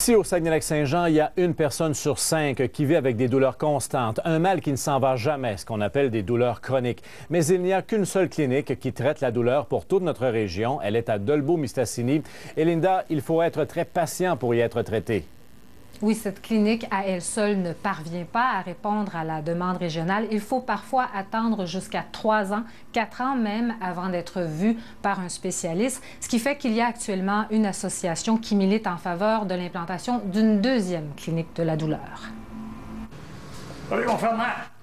Ici, au Saguenay-Lac-Saint-Jean, il y a une personne sur 5 qui vit avec des douleurs constantes, un mal qui ne s'en va jamais, ce qu'on appelle des douleurs chroniques. Mais il n'y a qu'une seule clinique qui traite la douleur pour toute notre région. Elle est à Dolbeau-Mistassini. Et Linda, il faut être très patient pour y être traité. Oui, cette clinique, à elle seule, ne parvient pas à répondre à la demande régionale. Il faut parfois attendre jusqu'à 3 ans, 4 ans même, avant d'être vu par un spécialiste, ce qui fait qu'il y a actuellement une association qui milite en faveur de l'implantation d'une deuxième clinique de la douleur.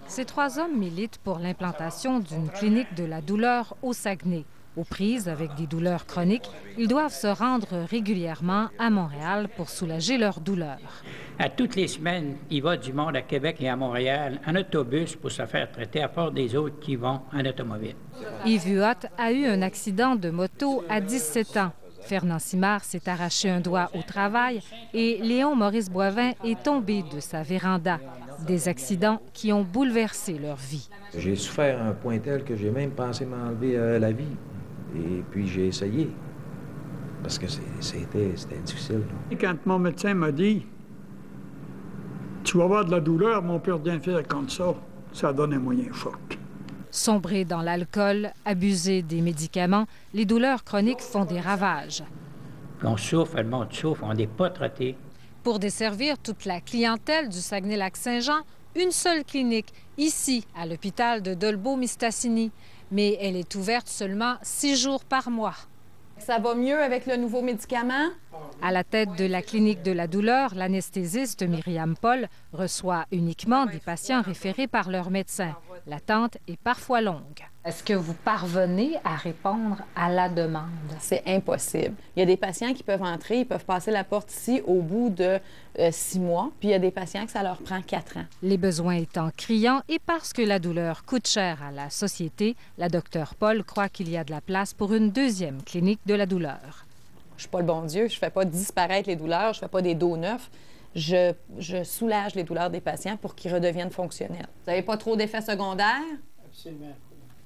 Ces 3 hommes militent pour l'implantation d'une clinique de la douleur au Saguenay. Aux prises avec des douleurs chroniques, ils doivent se rendre régulièrement à Montréal pour soulager leurs douleurs. À toutes les semaines, il va du monde à Québec et à Montréal en autobus pour se faire traiter, à part des autres qui vont en automobile. Yves Huot a eu un accident de moto à 17 ans. Fernand Simard s'est arraché un doigt au travail et Léon Maurice Boivin est tombé de sa véranda. Des accidents qui ont bouleversé leur vie. J'ai souffert à un point tel que j'ai même pensé m'enlever la vie. Et puis j'ai essayé, parce que c'était difficile. Et quand mon médecin m'a dit « Tu vas avoir de la douleur, mais on peut rien faire contre ça », ça a donné un moyen choc. Sombrer dans l'alcool, abuser des médicaments, les douleurs chroniques font des ravages. On souffre, le monde souffre, on n'est pas traité. Pour desservir toute la clientèle du Saguenay-Lac-Saint-Jean, une seule clinique, ici, à l'hôpital de Dolbeau-Mistassini. Mais elle est ouverte seulement 6 jours par mois. Ça va mieux avec le nouveau médicament? À la tête de la clinique de la douleur, l'anesthésiste Myriam Paul reçoit uniquement des patients référés par leur médecin. L'attente est parfois longue. Est-ce que vous parvenez à répondre à la demande? C'est impossible. Il y a des patients qui peuvent entrer, ils peuvent passer la porte ici au bout de 6 mois, puis il y a des patients que ça leur prend 4 ans. Les besoins étant criants et parce que la douleur coûte cher à la société, la docteure Paul croit qu'il y a de la place pour une deuxième clinique de la douleur. Je suis pas le bon Dieu, je fais pas disparaître les douleurs, je fais pas des dos neufs. Je soulage les douleurs des patients pour qu'ils redeviennent fonctionnels. Vous n'avez pas trop d'effets secondaires? Absolument.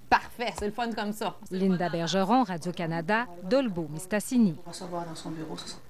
Parfait, c'est le fun comme ça. Linda Bergeron, Radio-Canada, Dolbeau-Mistassini. On va se voir dans son bureau ce soir.